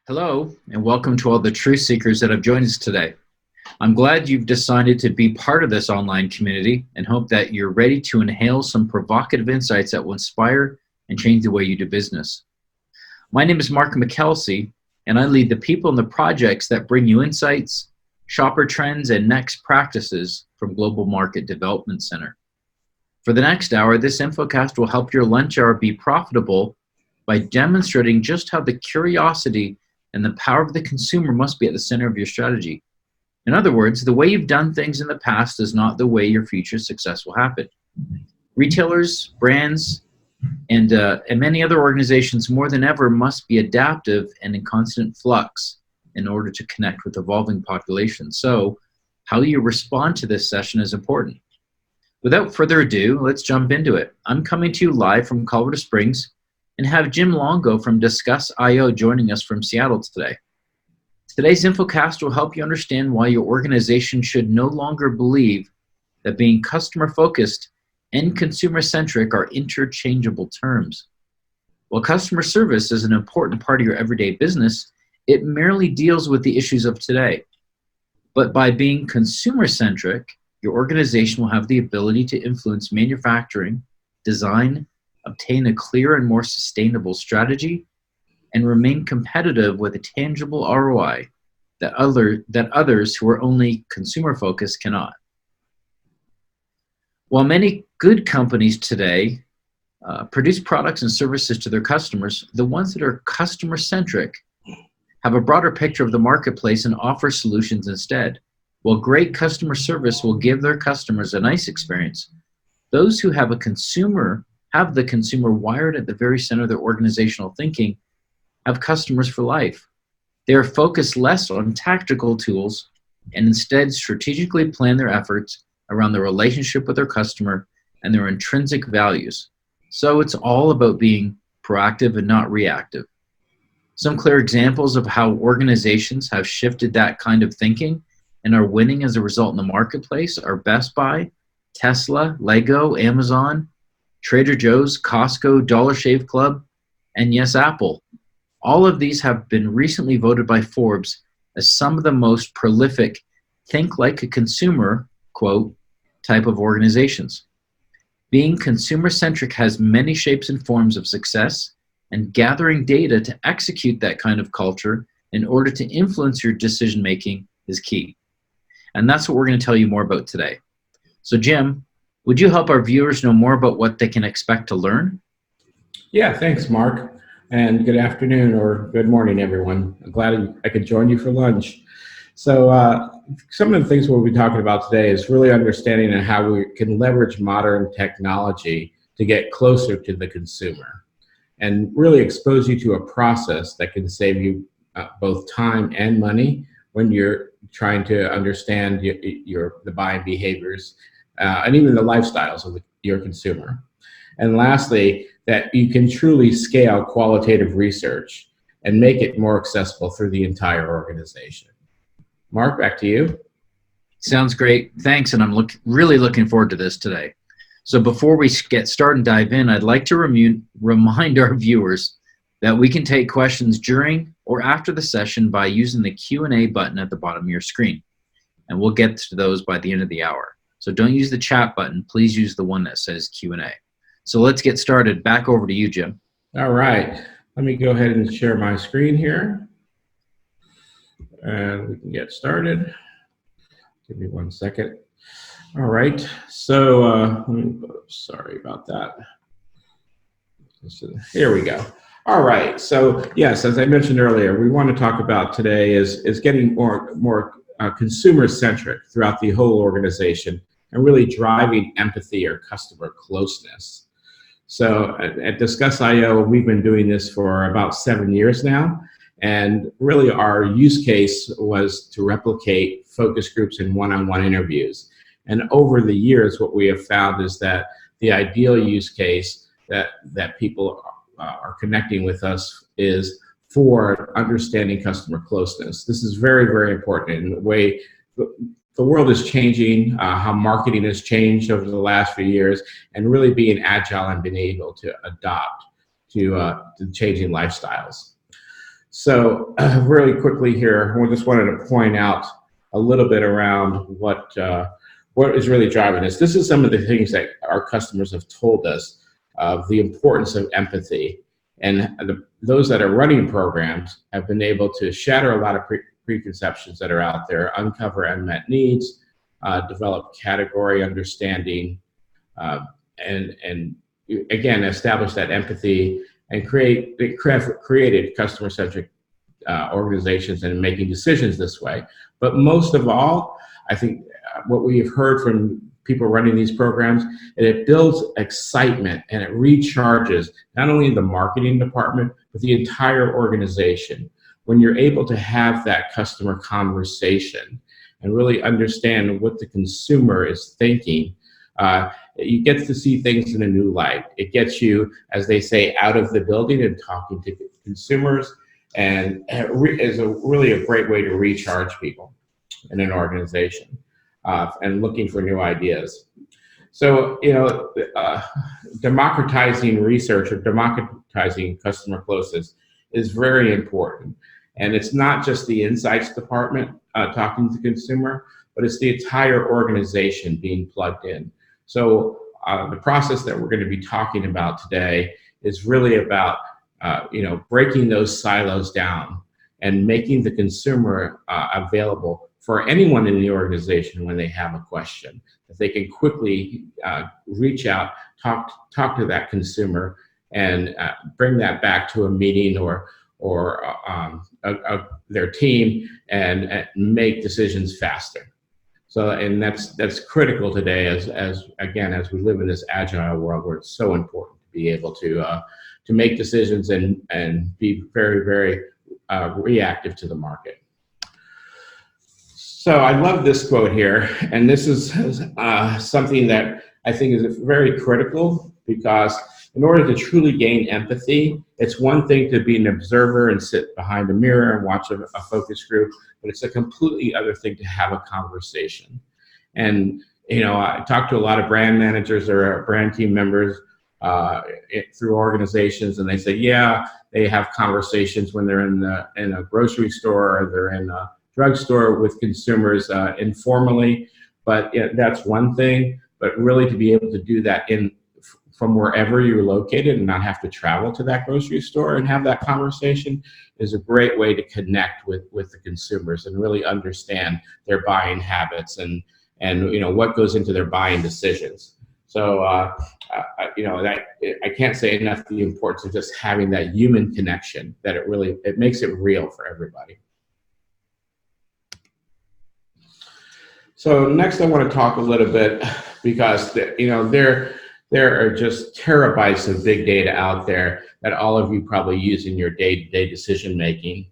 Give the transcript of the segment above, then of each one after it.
Hello, and welcome to all the truth seekers that have joined us today. I'm glad you've decided to be part of this online community and hope that you're ready to inhale some provocative insights that will inspire and change the way you do business. My name is Mark McKelsey, and I lead the people and the projects that bring you insights, shopper trends, and next practices from Global Market Development Center. For the next hour, this Infocast will help your lunch hour be profitable by demonstrating just how the curiosity and the power of the consumer must be at the center of your strategy. In other words, the way you've done things in the past is not the way your future success will happen. Retailers, brands, and many other organizations more than ever must be adaptive and in constant flux in order to connect with evolving populations. So how you respond to this session is important. Without further ado, let's jump into it. I'm coming to you live from Colorado Springs and have Jim Longo from Discuss.io joining us from Seattle today. Today's Infocast will help you understand why your organization should no longer believe that being customer-focused and consumer-centric are interchangeable terms. While customer service is an important part of your everyday business, it merely deals with the issues of today. But by being consumer-centric, your organization will have the ability to influence manufacturing, design, obtain a clear and more sustainable strategy, and remain competitive with a tangible ROI that others who are only consumer-focused cannot. While many good companies today produce products and services to their customers, the ones that are customer-centric have a broader picture of the marketplace and offer solutions instead. While great customer service will give their customers a nice experience, those who have the consumer wired at the very center of their organizational thinking have customers for life. They are focused less on tactical tools and instead strategically plan their efforts around the relationship with their customer and their intrinsic values. So it's all about being proactive and not reactive. Some clear examples of how organizations have shifted that kind of thinking and are winning as a result in the marketplace are Best Buy, Tesla, Lego, Amazon, Trader Joe's, Costco, Dollar Shave Club, and yes, Apple. All of these have been recently voted by Forbes as some of the most prolific think like a consumer, quote, type of organizations. Being consumer-centric has many shapes and forms of success, and gathering data to execute that kind of culture in order to influence your decision-making is key. And that's what we're going to tell you more about today. So Jim, would you help our viewers know more about what they can expect to learn? Yeah, thanks, Mark. And good afternoon or good morning, everyone. I'm glad I could join you for lunch. So some of the things we'll be talking about today is really understanding how we can leverage modern technology to get closer to the consumer and really expose you to a process that can save you both time and money when you're trying to understand the buying behaviors and even the lifestyles of your consumer. And lastly, that you can truly scale qualitative research and make it more accessible through the entire organization. Mark, back to you. Sounds great. Thanks, and I'm really looking forward to this today. So before we get started and dive in, I'd like to remind our viewers that we can take questions during or after the session by using the Q&A button at the bottom of your screen. And we'll get to those by the end of the hour. So don't use the chat button. Please use the one that says Q&A. So let's get started. Back over to you, Jim. All right. Let me go ahead and share my screen here. And we can get started. Give me 1 second. All right. So sorry about that. Here we go. All right. So yes, as I mentioned earlier, we want to talk about today is getting more consumer-centric throughout the whole organization and really driving empathy or customer closeness. So at Discuss.io, we've been doing this for about 7 years now. And really our use case was to replicate focus groups and one-on-one interviews. And over the years, what we have found is that the ideal use case that people are connecting with us is for understanding customer closeness. This is very, very important in the way the world is changing, how marketing has changed over the last few years, and really being agile and being able to adapt to changing lifestyles. So really quickly here, we just wanted to point out a little bit around what is really driving this. This is some of the things that our customers have told us of the importance of empathy. And those that are running programs have been able to shatter a lot of preconceptions that are out there, uncover unmet needs, develop category understanding, and again, establish that empathy and created customer-centric organizations and making decisions this way. But most of all, I think what we've heard from people running these programs, and it builds excitement and it recharges not only the marketing department, but the entire organization. When you're able to have that customer conversation and really understand what the consumer is thinking, you get to see things in a new light. It gets you, as they say, out of the building and talking to consumers, and is really a great way to recharge people in an organization and looking for new ideas. So, democratizing research or democratizing customer closeness is very important. And it's not just the insights department talking to the consumer, but it's the entire organization being plugged in. So the process that we're going to be talking about today is really about breaking those silos down and making the consumer available for anyone in the organization when they have a question, that they can quickly reach out, talk to that consumer, and bring that back to a meeting or their team and make decisions faster. So, and that's critical today as we live in this agile world where it's so important to be able to make decisions and be very, very reactive to the market. So I love this quote here, and this is something that I think is very critical, because in order to truly gain empathy, it's one thing to be an observer and sit behind a mirror and watch a focus group, but it's a completely other thing to have a conversation. And I talk to a lot of brand managers or brand team members through organizations, and they say, yeah, they have conversations when they're in a grocery store or they're in a drugstore with consumers informally, but that's one thing. But really, to be able to do that from wherever you're located and not have to travel to that grocery store and have that conversation is a great way to connect with the consumers and really understand their buying habits and what goes into their buying decisions. So I can't say enough the importance of just having that human connection, that it makes it real for everybody. So next, I want to talk a little bit, because there are just terabytes of big data out there that all of you probably use in your day-to-day decision making.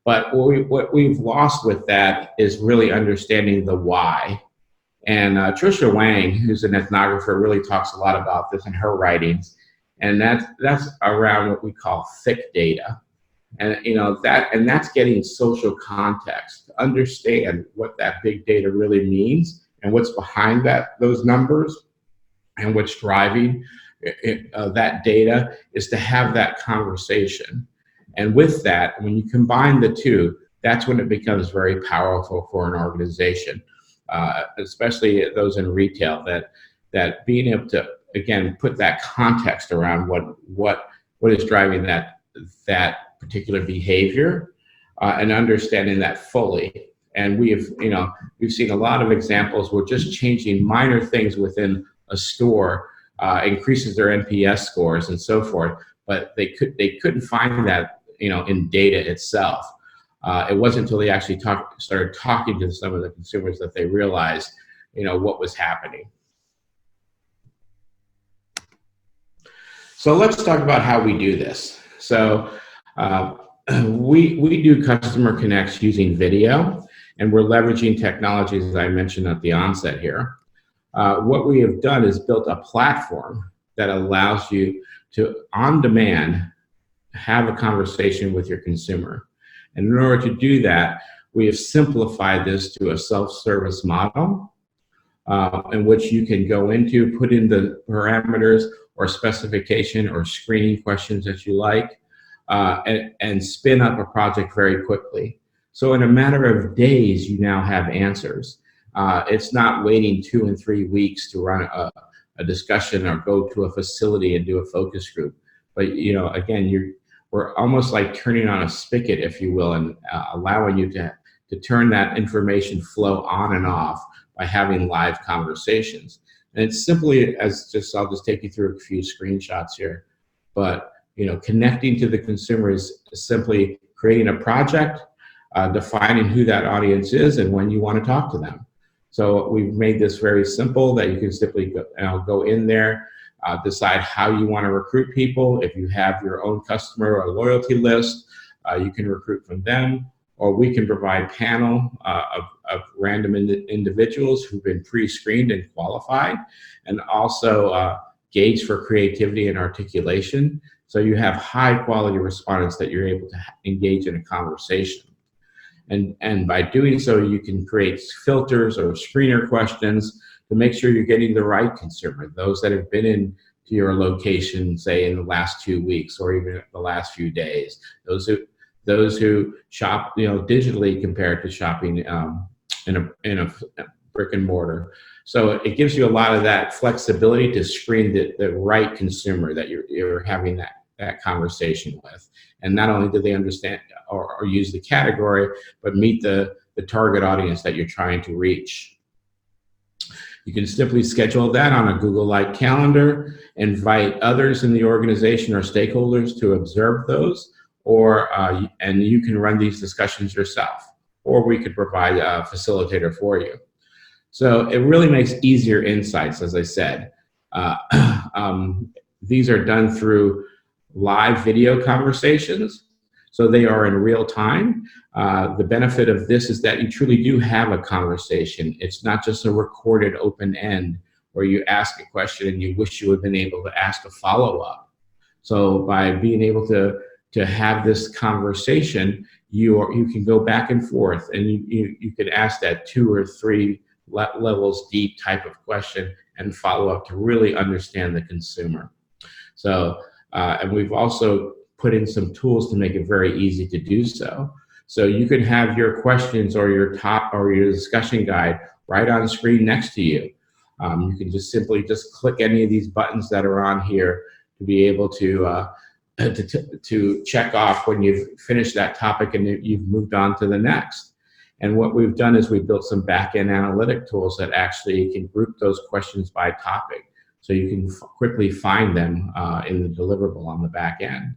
But what we've lost with that is really understanding the why. And Trisha Wang, who's an ethnographer, really talks a lot about this in her writings, and that's around what we call thick data. And that's getting social context to understand what that big data really means and what's behind those numbers and what's driving that data, is to have that conversation. And with that, when you combine the two, that's when it becomes very powerful for an organization, especially those in retail, that being able to, again, put that context around what is driving that particular behavior, and understanding that fully. And we've seen a lot of examples where just changing minor things within a store increases their NPS scores and so forth, but they couldn't find that in data itself. It wasn't until they actually started talking to some of the consumers that they realized what was happening. So let's talk about how we do this. So we do customer connects using video, and we're leveraging technologies, as I mentioned at the onset here. What we have done is built a platform that allows you to, on demand, have a conversation with your consumer. And in order to do that, we have simplified this to a self-service model in which you can go into, put in the parameters or specification or screening questions that you like, and spin up a project very quickly. So in a matter of days, you now have answers. It's not waiting 2 and 3 weeks to run a discussion or go to a facility and do a focus group. But again, we're almost like turning on a spigot, if you will, and allowing you to turn that information flow on and off by having live conversations. And it's simply I'll just take you through a few screenshots here. But connecting to the consumer is simply creating a project, defining who that audience is and when you want to talk to them. So we've made this very simple that you can simply go in there, decide how you want to recruit people. If you have your own customer or loyalty list, you can recruit from them, or we can provide panel of random individuals who've been pre-screened and qualified, and also gauge for creativity and articulation. So you have high quality respondents that you're able to engage in a conversation. And by doing so, you can create filters or screener questions to make sure you're getting the right consumer, those that have been into your location, say in the last 2 weeks or even the last few days, those who shop digitally compared to shopping in a brick and mortar. So it gives you a lot of that flexibility to screen the right consumer that you're having that conversation with. And not only do they understand or use the category, but meet the target audience that you're trying to reach. You can simply schedule that on a Google-like calendar, invite others in the organization or stakeholders to observe those, and you can run these discussions yourself, or we could provide a facilitator for you. So it really makes easier insights, as I said. These are done through live video conversations, so they are in real time. The benefit of this is that you truly do have a conversation. It's not just a recorded open end where you ask a question and you wish you had been able to ask a follow-up. So by being able to have this conversation, you can go back and forth, and you can ask that 2 or 3 levels deep type of question and follow up to really understand the consumer. So, and we've also put in some tools to make it very easy to do so. So you can have your questions or your discussion guide right on screen next to you. You can just simply click any of these buttons that are on here to be able to check off when you've finished that topic and you've moved on to the next. And what we've done is we've built some back-end analytic tools that actually can group those questions by topic, so you can quickly find them in the deliverable on the back end.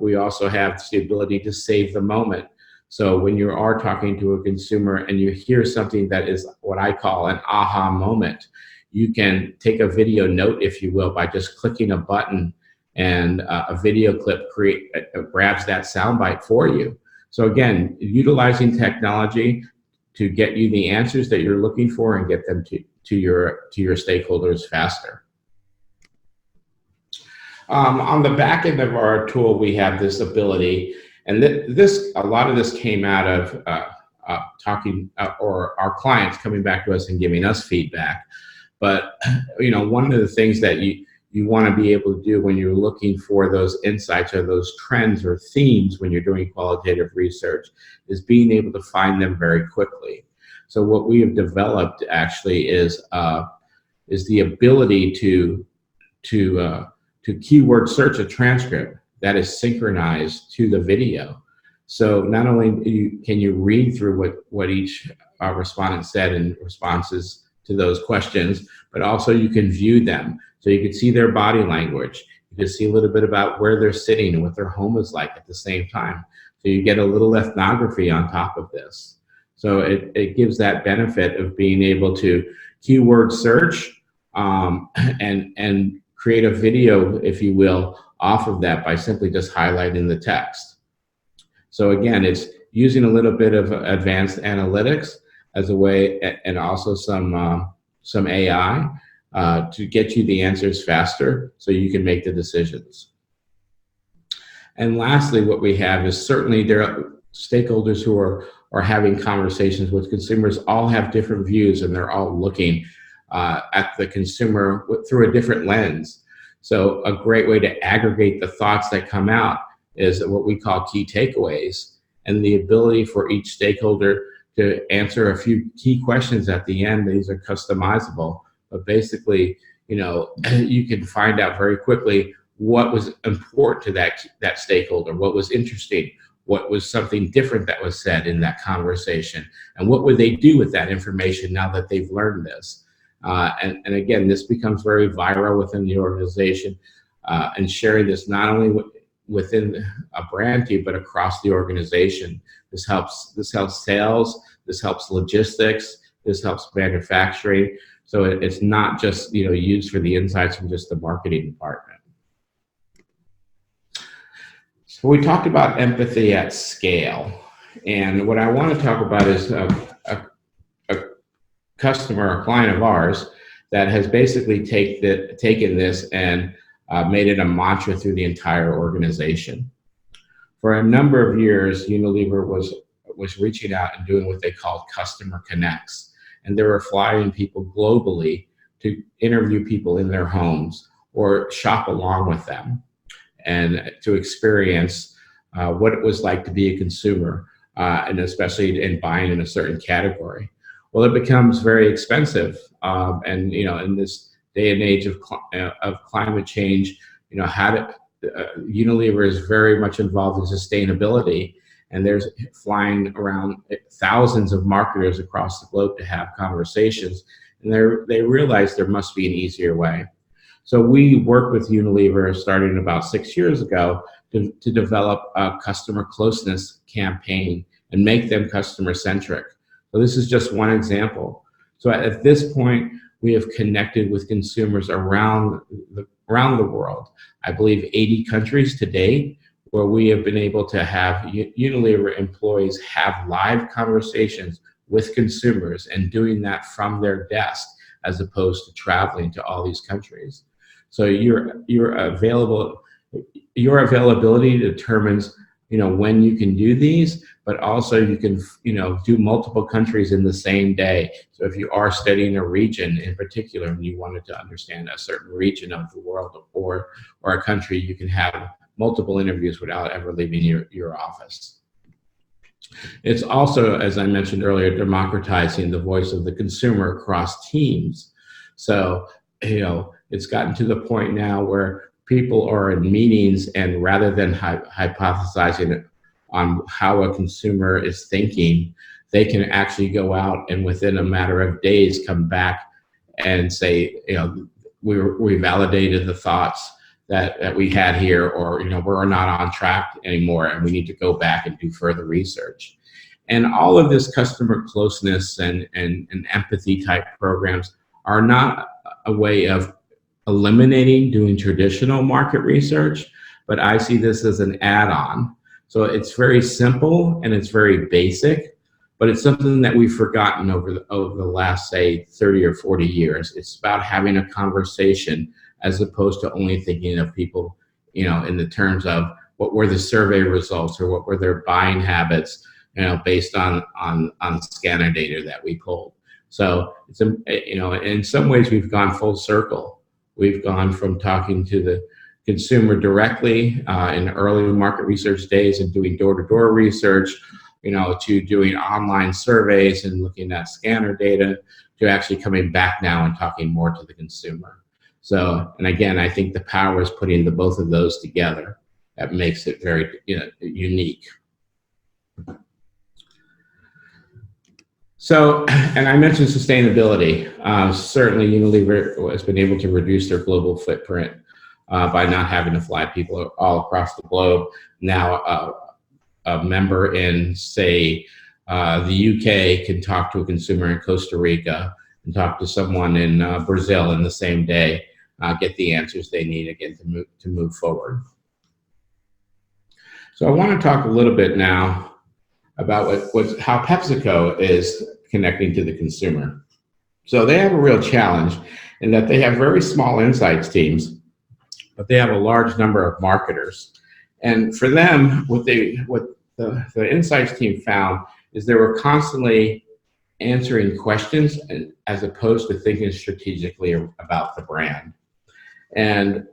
We also have the ability to save the moment. So when you are talking to a consumer and you hear something that is what I call an aha moment, you can take a video note, if you will, by just clicking a button, and a video clip grabs that soundbite for you. So again, utilizing technology to get you the answers that you're looking for and get them to your stakeholders faster. On the back end of our tool, we have this ability, and a lot of this came out of or our clients coming back to us and giving us feedback. But one of the things that you want to be able to do when you're looking for those insights or those trends or themes when you're doing qualitative research is being able to find them very quickly. So what we have developed actually is the ability to keyword search a transcript that is synchronized to the video. So not only can you read through what each respondent said in responses to those questions, but also you can view them. So you can see their body language. You can see a little bit about where they're sitting and what their home is like at the same time. So you get a little ethnography on top of this. So it gives that benefit of being able to keyword search and create a video, if you will, off of that by simply just highlighting the text. So again, it's using a little bit of advanced analytics as a way, and also some AI to get you the answers faster so you can make the decisions. And lastly, what we have is certainly there are stakeholders who are having conversations with consumers, all have different views, and they're all looking at the consumer through a different lens. So a great way to aggregate the thoughts that come out is what we call key takeaways, and the ability for each stakeholder to answer a few key questions at the end. These are customizable, but basically, you can find out very quickly what was important to that stakeholder, what was interesting, what was something different that was said in that conversation, and what would they do with that information now that they've learned this. And again, this becomes very viral within the organization, and sharing this not only within a brand team, but across the organization. This helps sales, this helps logistics, this helps manufacturing. So it's not just used for the insights from just the marketing department. So we talked about empathy at scale, and what I want to talk about is a customer, a client of ours, that has basically taken this and made it a mantra through the entire organization. For a number of years, Unilever was reaching out and doing what they called customer connects, and they were flying people globally to interview people in their homes or shop along with them and to experience what it was like to be a consumer, and especially in buying in a certain category. Well, it becomes very expensive, and in this day and age of climate change, Unilever is very much involved in sustainability, and there's flying around thousands of marketers across the globe to have conversations, and they realize there must be an easier way. So we worked with Unilever starting about 6 years ago to develop a customer closeness campaign and make them customer-centric. So this is just one example. So at this point, we have connected with consumers around the world. I believe 80 countries to date, where we have been able to have Unilever employees have live conversations with consumers, and doing that from their desk as opposed to traveling to all these countries. So your availability determines when you can do these, but also you can do multiple countries in the same day. So if you are studying a region in particular and you wanted to understand a certain region of the world or a country, you can have multiple interviews without ever leaving your office. It's also, as I mentioned earlier, democratizing the voice of the consumer across teams. So it's gotten to the point now where people are in meetings, and rather than hypothesizing on how a consumer is thinking, they can actually go out and within a matter of days come back and say, we validated the thoughts that we had here, or we're not on track anymore and we need to go back and do further research. And all of this customer closeness and empathy type programs are not a way of eliminating doing traditional market research, but I see this as an add-on. So it's very simple and it's very basic, but it's something that we've forgotten over the last, say, 30 or 40 years. It's about having a conversation as opposed to only thinking of people, in the terms of what were the survey results or what were their buying habits, based on scanner data that we pulled. So it's, in some ways we've gone full circle. We've gone from talking to the consumer directly in early market research days and doing door-to-door research, to doing online surveys and looking at scanner data, to actually coming back now and talking more to the consumer. So, and again, I think the power is putting both of those together. That makes it very unique. So, and I mentioned sustainability. Certainly Unilever has been able to reduce their global footprint by not having to fly people all across the globe. Now, a member in, say, the UK can talk to a consumer in Costa Rica and talk to someone in Brazil in the same day, get the answers they need again to move forward. So I want to talk a little bit now about how PepsiCo is connecting to the consumer. So they have a real challenge in that they have very small insights teams, but they have a large number of marketers. And for them, what the insights team found is they were constantly answering questions as opposed to thinking strategically about the brand. And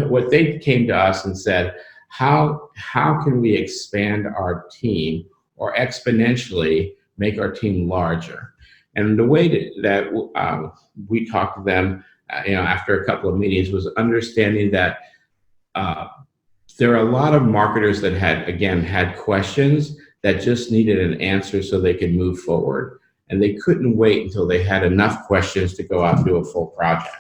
what they came to us and said, how can we expand our team or exponentially make our team larger? And the way that we talked to them, after a couple of meetings, was understanding that there are a lot of marketers that had questions that just needed an answer so they could move forward, and they couldn't wait until they had enough questions to go out and do a full project.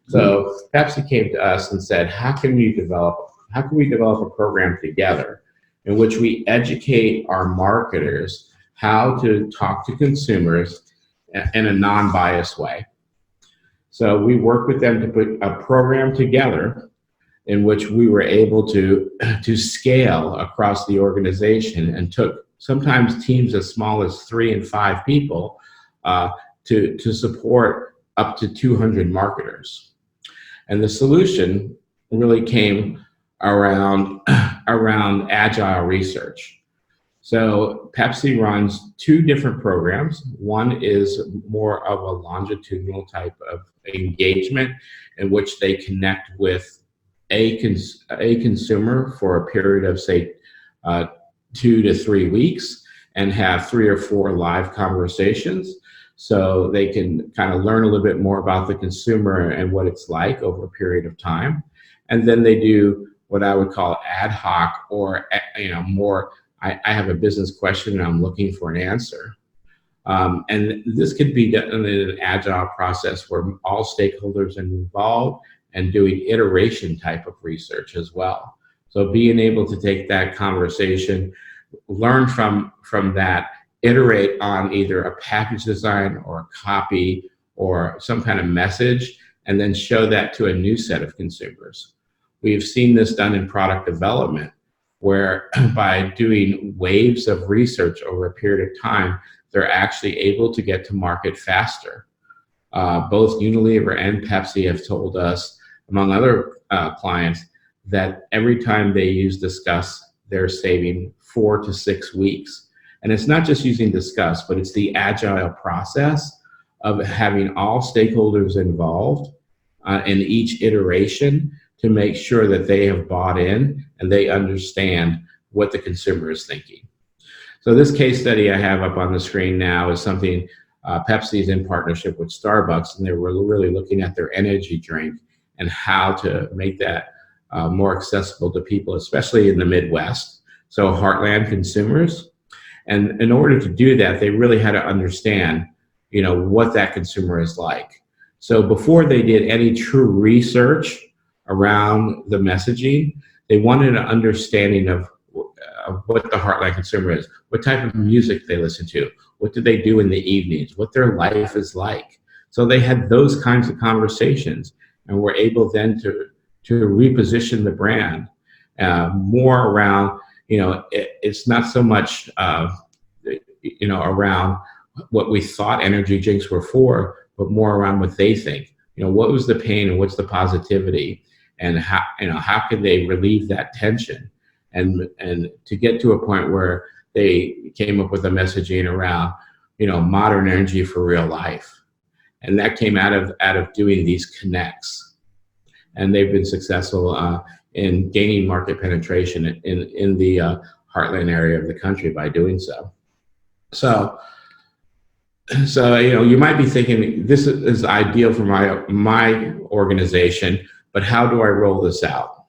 So Pepsi came to us and said, how can we develop a program together in which we educate our marketers how to talk to consumers in a non-biased way? So we worked with them to put a program together in which we were able to scale across the organization, and took sometimes teams as small as 3 and 5 people to support up to 200 marketers. And the solution really came around Agile research. So Pepsi runs 2 different programs. One is more of a longitudinal type of engagement in which they connect with a consumer for a period of, say, 2 to 3 weeks, and have 3 or 4 live conversations, so they can kind of learn a little bit more about the consumer and what it's like over a period of time. And then they do what I would call ad hoc, or more, I have a business question and I'm looking for an answer. And this could be done in an agile process where all stakeholders are involved, and doing iteration type of research as well. So being able to take that conversation, learn from that, iterate on either a package design or a copy or some kind of message, and then show that to a new set of consumers. We've seen this done in product development, where by doing waves of research over a period of time, they're actually able to get to market faster. Both Unilever and Pepsi have told us, among other clients, that every time they use Discuss, they're saving 4 to 6 weeks. And it's not just using Discuss, but it's the agile process of having all stakeholders involved in each iteration to make sure that they have bought in and they understand what the consumer is thinking. So this case study I have up on the screen now is something Pepsi's in partnership with Starbucks, and they were really looking at their energy drink and how to make that more accessible to people, especially in the Midwest, so heartland consumers. And in order to do that, they really had to understand, what that consumer is like. So before they did any true research around the messaging, they wanted an understanding of what the heartland consumer is, what type of music they listen to, what do they do in the evenings, what their life is like. So they had those kinds of conversations, and were able then to reposition the brand more around, it's not so much, around what we thought energy drinks were for, but more around what they think. What was the pain and what's the positivity, and how can they relieve that tension, and to get to a point where they came up with a messaging around, modern energy for real life. And that came out of doing these connects, and they've been successful in gaining market penetration in the heartland area of the country by doing so. So you might be thinking, this is ideal for my organization, but how do I roll this out?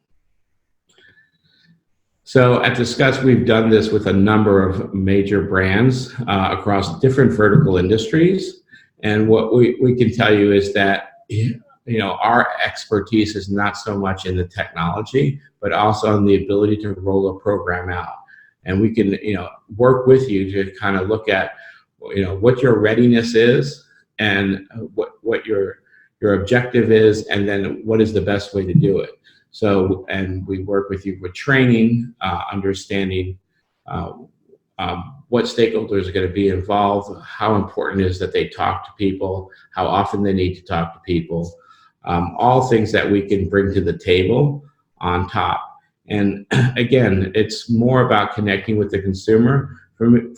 So at Discuss, we've done this with a number of major brands across different vertical industries. And what we can tell you is that, our expertise is not so much in the technology, but also in the ability to roll a program out. And we can, work with you to kind of look at, what your readiness is, and what your objective is, and then what is the best way to do it. So, and we work with you with training, understanding what stakeholders are going to be involved, how important it is that they talk to people, how often they need to talk to people, all things that we can bring to the table on top. And again, it's more about connecting with the consumer.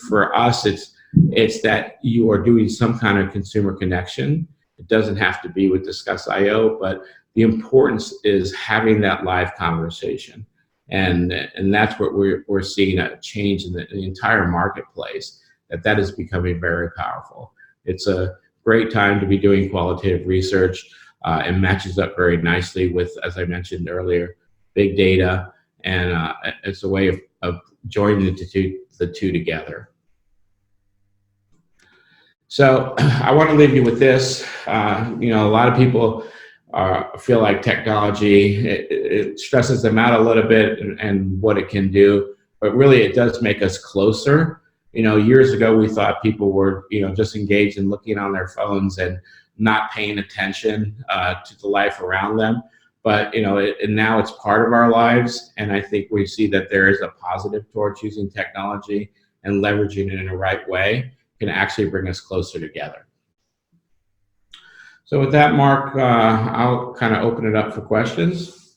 For us, it's that you are doing some kind of consumer connection. It doesn't have to be with Discuss.io, but the importance is having that live conversation. And that's what we're seeing, a change in the entire marketplace, that is becoming very powerful. It's a great time to be doing qualitative research, and matches up very nicely with, as I mentioned earlier, big data, and it's a way of joining the two together. So I want to leave you with this. A lot of people feel like technology, it stresses them out a little bit and what it can do, but really it does make us closer. Years ago we thought people were, just engaged in looking on their phones and not paying attention to the life around them. But and now it's part of our lives, and I think we see that there is a positive towards using technology, and leveraging it in the right way can actually bring us closer together. So with that, Mark, I'll kind of open it up for questions.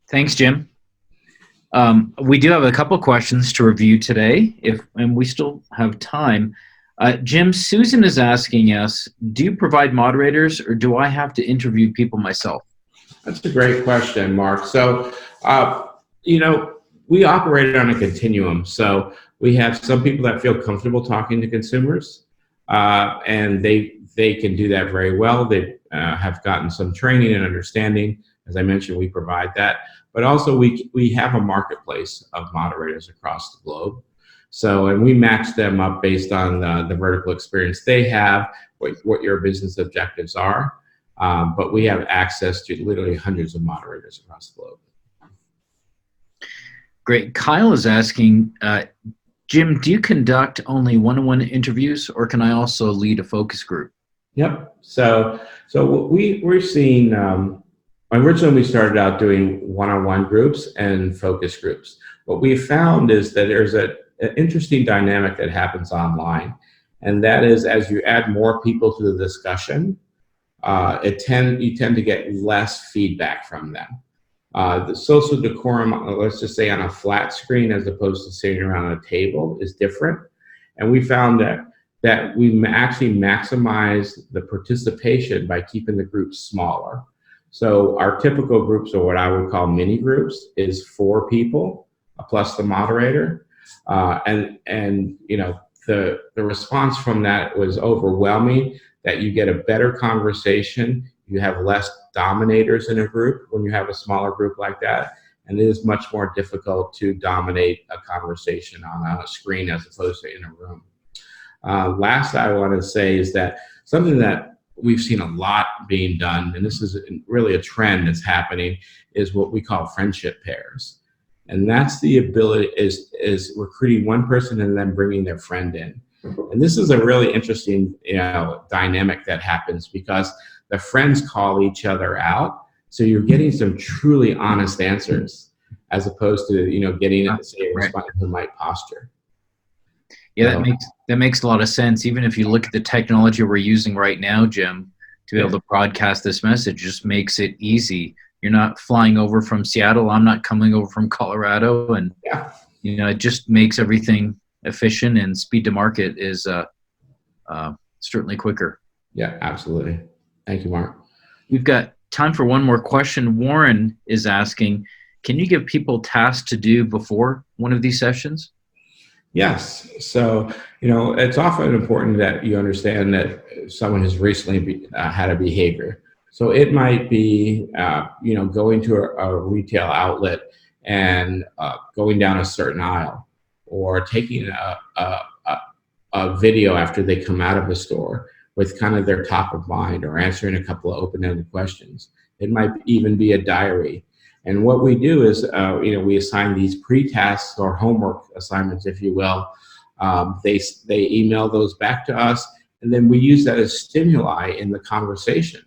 Thanks, Jim. We do have a couple questions to review today, and we still have time. Jim, Susan is asking us, do you provide moderators, or do I have to interview people myself? That's a great question, Mark. So, we operate on a continuum. So we have some people that feel comfortable talking to consumers, and they can do that very well. They have gotten some training and understanding. As I mentioned, we provide that. But also we have a marketplace of moderators across the globe. So, and we match them up based on the vertical experience they have, what your business objectives are. But we have access to literally hundreds of moderators across the globe. Great. Kyle is asking, Jim, do you conduct only one-on-one interviews, or can I also lead a focus group? Yep. So we're seeing, originally we started out doing one-on-one groups and focus groups. What we found is that there's an interesting dynamic that happens online, and that is, as you add more people to the discussion, you tend to get less feedback from them. The social decorum, let's just say on a flat screen as opposed to sitting around a table, is different. And we found that we actually maximize the participation by keeping the groups smaller. So our typical groups, or what I would call mini groups, is 4 people plus the moderator. And the response from that was overwhelming, that you get a better conversation. You have less dominators in a group when you have a smaller group like that. And it is much more difficult to dominate a conversation on a screen as opposed to in a room. Last I want to say is that something that we've seen a lot being done, and this is really a trend that's happening, is what we call friendship pairs. And that's the ability is recruiting one person and then bringing their friend in. And this is a really interesting dynamic that happens, because the friends call each other out. So you're getting some truly honest answers, as opposed to getting say a respondent who might posture. Yeah, that makes a lot of sense. Even if you look at the technology we're using right now, Jim, to be able to broadcast this message, just makes it easy. You're not flying over from Seattle. I'm not coming over from Colorado, and it just makes everything efficient, and speed to market is certainly quicker. Yeah, absolutely. Thank you, Mark. We've got time for one more question. Warren is asking, can you give people tasks to do before one of these sessions? Yes. So, it's often important that you understand that someone has recently had a behavior. So it might be, going to a retail outlet and going down a certain aisle, or taking a video after they come out of a store with kind of their top of mind, or answering a couple of open-ended questions. It might even be a diary. And what we do is, we assign these pre-tasks or homework assignments, if you will. They email those back to us, and then we use that as stimuli in the conversation.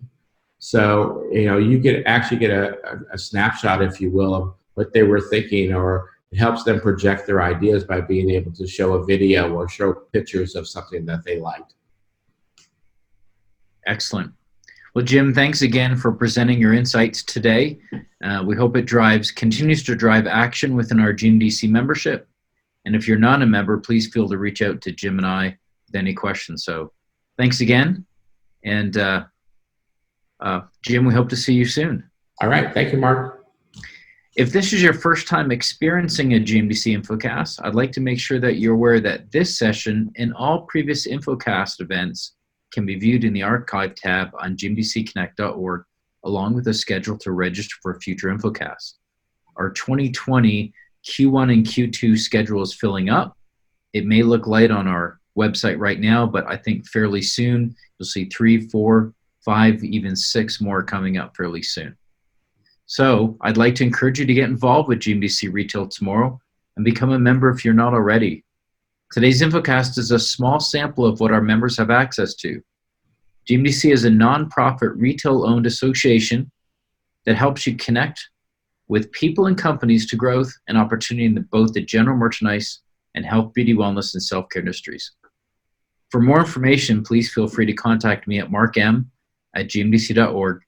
So, you could actually get a snapshot, if you will, of what they were thinking, or it helps them project their ideas by being able to show a video or show pictures of something that they liked. Excellent. Well, Jim, thanks again for presenting your insights today. We hope it continues to drive action within our GMDC membership. And if you're not a member, please feel to reach out to Jim and I with any questions. So thanks again, and Jim, we hope to see you soon. All right. Thank you, Mark. If this is your first time experiencing a GMDC Infocast, I'd like to make sure that you're aware that this session and all previous Infocast events can be viewed in the archive tab on gmdcconnect.org, along with a schedule to register for future Infocasts. Our 2020 Q1 and Q2 schedule is filling up. It may look light on our website right now, but I think fairly soon you'll see 3, 4, 5, even 6 more coming up fairly soon. So I'd like to encourage you to get involved with GMDC Retail tomorrow and become a member if you're not already. Today's Infocast is a small sample of what our members have access to. GMDC is a nonprofit retail-owned association that helps you connect with people and companies to growth and opportunity in both the general merchandise and health, beauty, wellness, and self-care industries. For more information, please feel free to contact me at markm@gmdc.org,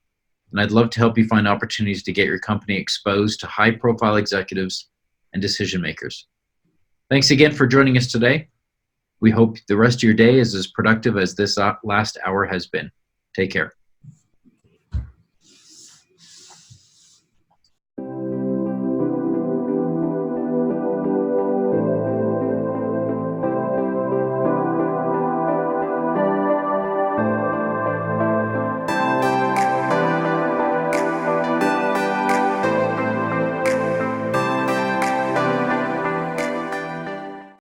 and I'd love to help you find opportunities to get your company exposed to high-profile executives and decision makers. Thanks again for joining us today. We hope the rest of your day is as productive as this last hour has been. Take care.